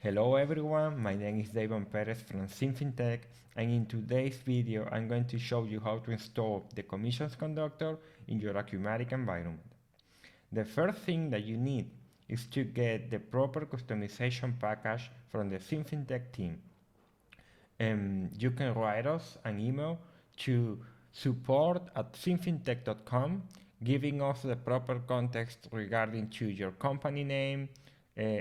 Hello everyone, my name is David Perez from SymFinTek, and in today's video I'm going to show you how to install the commissions conductor in your Acumatica environment. The first thing that you need is to get the proper customization package from the SymFinTek team. You can write us an email to support@symfintech.com, giving us the proper context regarding to your company name.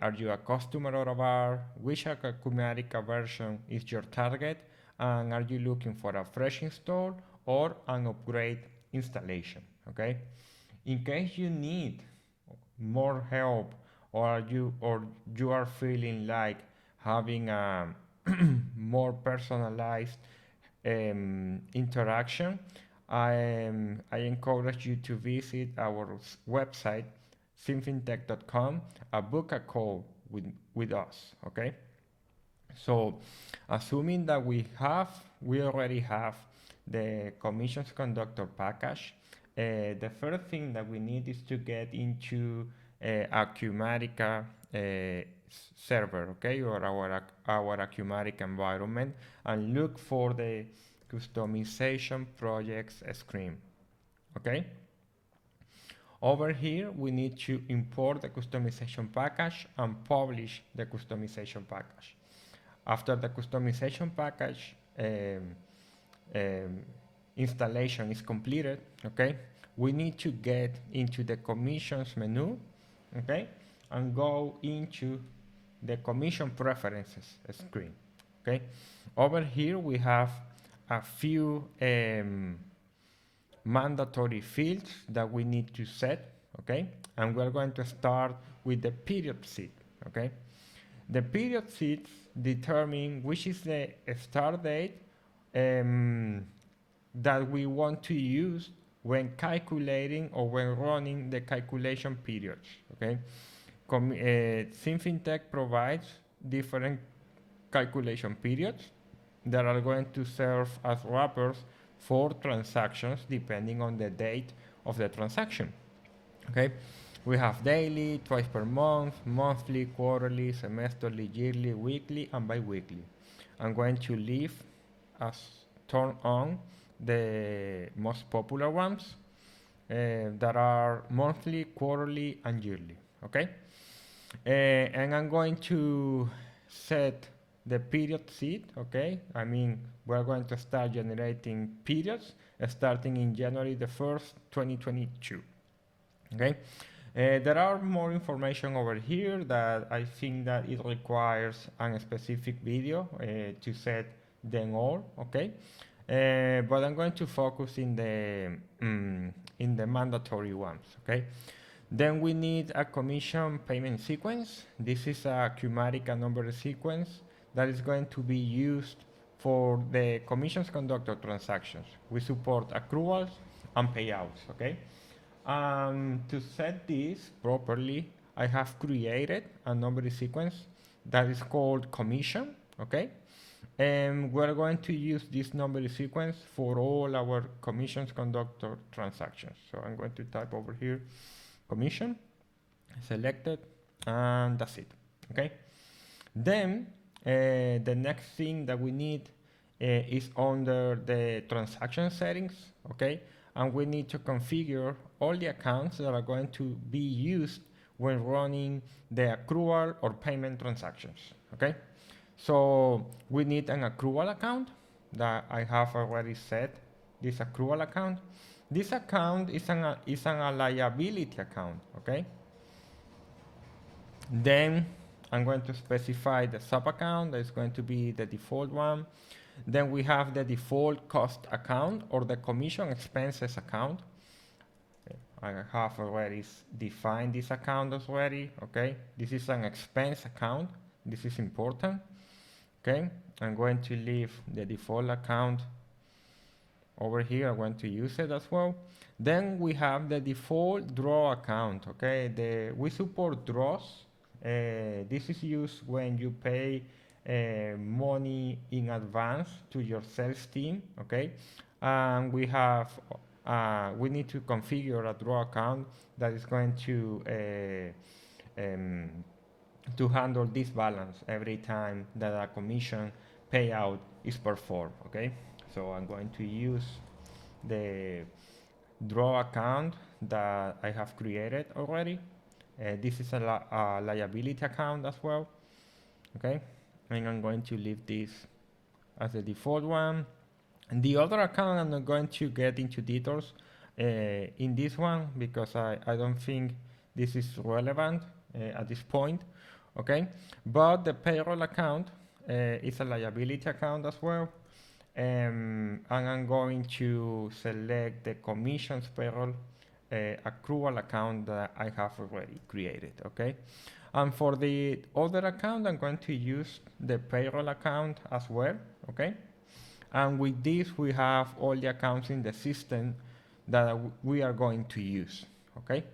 Are you a customer or a bar? Which Acumatica version is your target? And are you looking for a fresh install or an upgrade installation? Okay. In case you need more help, or you are feeling like having a more personalized interaction, I encourage you to visit our website SymFinTek.com and book a call with us. Okay, so assuming that we already have the commissions conductor package, the first thing that we need is to get into Acumatica server, okay, or our Acumatica environment, and look for the customization projects screen. Okay. Over here, we need to import the customization package and publish the customization package. After the customization package installation is completed, okay, we need to get into the commissions menu, okay, and go into the commission preferences screen. Okay, over here we have a few mandatory fields that we need to set. Okay, and we're going to start with the period seed. Okay, the period seeds determine which is the start date that we want to use when calculating or when running the calculation periods. Okay, SymFinTek provides different calculation periods that are going to serve as wrappers for transactions depending on the date of the transaction. Okay, we have daily, twice per month, monthly, quarterly, semesterly, yearly, weekly, and bi-weekly. I'm going to leave as turn on the most popular ones that are monthly, quarterly, and yearly. Okay, and I'm going to set the period seed. Okay, I mean we're going to start generating periods starting in January the 1st, 2022. Okay, there are more information over here that I think that it requires a specific video to set them all. Okay, but I'm going to focus in the mandatory ones. Okay, then we need a commission payment sequence. This is a Acumatica number sequence that is going to be used for the commissions conductor transactions. We support accruals and payouts. Okay. To set this properly, I have created a number sequence that is called commission. Okay, and we're going to use this number sequence for all our commissions conductor transactions. So I'm going to type over here commission, selected, and that's it. Okay, then the next thing that we need is under the transaction settings. Okay, and we need to configure all the accounts that are going to be used when running the accrual or payment transactions. Okay, so we need an accrual account that I have already set. This accrual account. This account is a liability account. Okay. Then I'm going to specify the sub account that is going to be the default one. Then we have the default cost account or the commission expenses account. I have already defined this account already. Okay, this is an expense account. This is important. Okay, I'm going to leave the default account over here. I'm going to use it as well. Then we have the default draw account. Okay, we support draws. This is used when you pay money in advance to your sales team. Okay, and we need to configure a draw account that is going to to handle this balance every time that a commission payout is performed. Okay, so I'm going to use the draw account that I have created already. This is a liability account as well. Okay, and I'm going to leave this as the default one. And the other account, I'm not going to get into details in this one because I don't think this is relevant at this point. Okay, but the payroll account is a liability account as well. And I'm going to select the commissions payroll accrual account that I have already created. Okay, and for the other account, I'm going to use the payroll account as well. Okay, and with this, we have all the accounts in the system that we are going to use. Okay.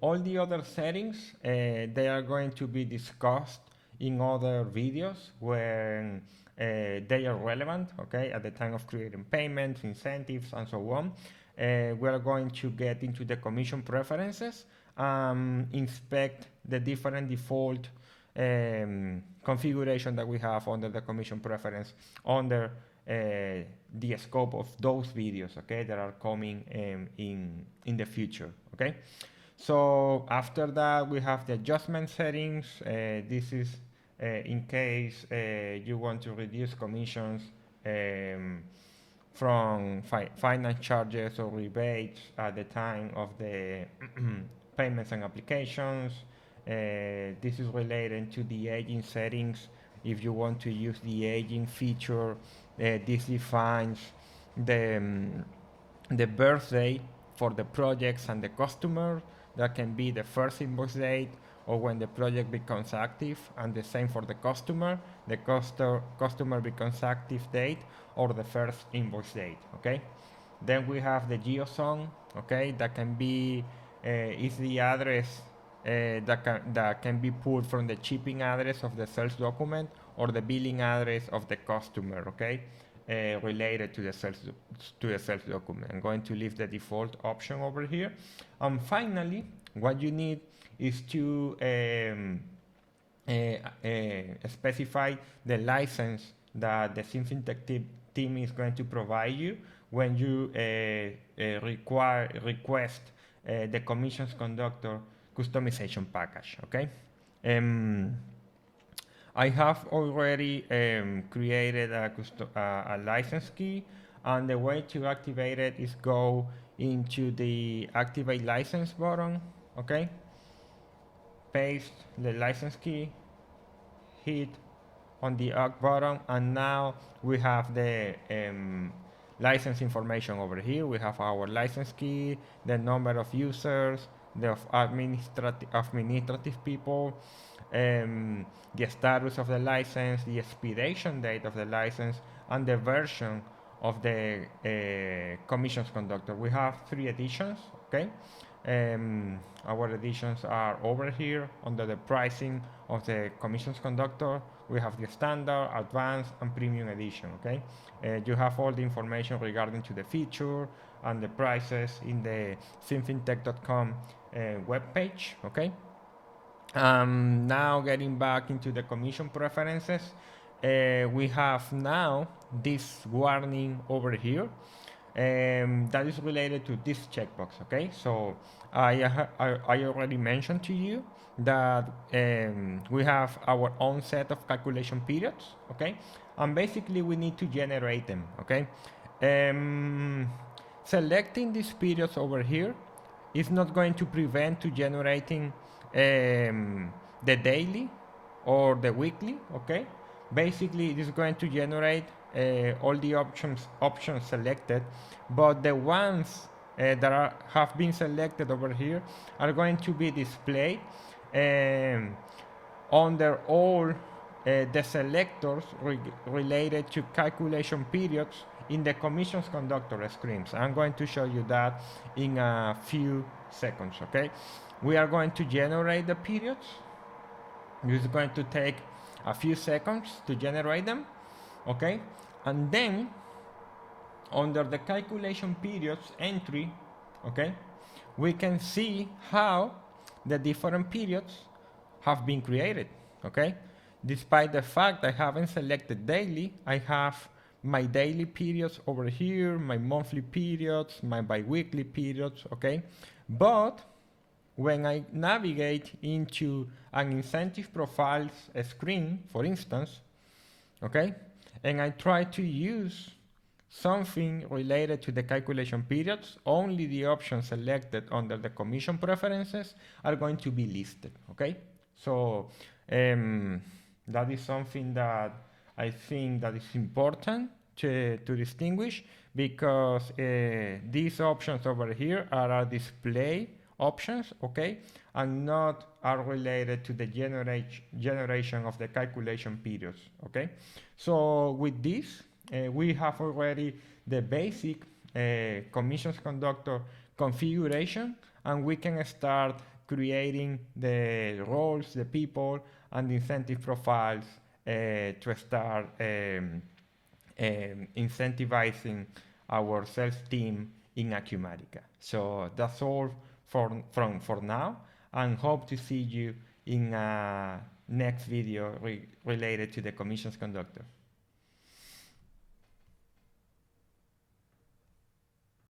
All the other settings, they are going to be discussed in other videos when they are relevant, okay, at the time of creating payments, incentives, and so on. We are going to get into the commission preferences, inspect the different default configuration that we have under the commission preference under the scope of those videos, okay, that are coming in the future, okay. So after that, we have the adjustment settings. This is in case you want to reduce commissions from finance charges or rebates at the time of the payments and applications. This is related to the aging settings. If you want to use the aging feature, this defines the birthday for the projects and the customer. That can be the first invoice date or when the project becomes active, and the same for the customer. The customer becomes active date or the first invoice date, okay? Then we have the geozone, okay? That can be, is the address that can be pulled from the shipping address of the sales document or the billing address of the customer, okay? Related to the sales document. I'm going to leave the default option over here. And finally, what you need is to specify the license that the SymFinTek team is going to provide you when you request the commissions conductor customization package. Okay. I have already created a license key, and the way to activate it is go into the activate license button, okay? Paste the license key, hit on the ACK button, and now we have the license information over here. We have our license key, the number of users, the administrative people, the status of the license, the expiration date of the license, and the version of the commissions conductor. We have 3 editions, okay? Our editions are over here under the pricing of the commissions conductor. We have the standard, advanced, and premium edition, okay? You have all the information regarding to the feature and the prices in the symfintech.com webpage, okay? Now getting back into the commission preferences, we have now this warning over here that is related to this checkbox, okay? So I already mentioned to you that we have our own set of calculation periods, okay? And basically we need to generate them, okay? Selecting these periods over here is not going to prevent to generating the daily or the weekly, okay? Basically it is going to generate all the options selected, but the ones that have been selected over here are going to be displayed under all the selectors related to calculation periods in the commissions conductor screens. I'm going to show you that in a few seconds, okay? We are going to generate the periods. It's going to take a few seconds to generate them, okay? And then under the calculation periods entry, okay, we can see how the different periods have been created, okay? Despite the fact I haven't selected daily, I have my daily periods over here, my monthly periods, my bi-weekly periods, okay? But when I navigate into an incentive profiles screen, for instance, okay, and I try to use something related to the calculation periods, only the options selected under the commission preferences are going to be listed, okay? So that is something that I think that is important to distinguish, because these options over here are our display options, okay, and not are related to the generation of the calculation periods, okay? So with this, we have already the basic commissions conductor configuration, and we can start creating the roles, the people, and the incentive profiles to start incentivizing our sales team in Acumatica. So that's all for now, and hope to see you in a next video related to the commissions conductor.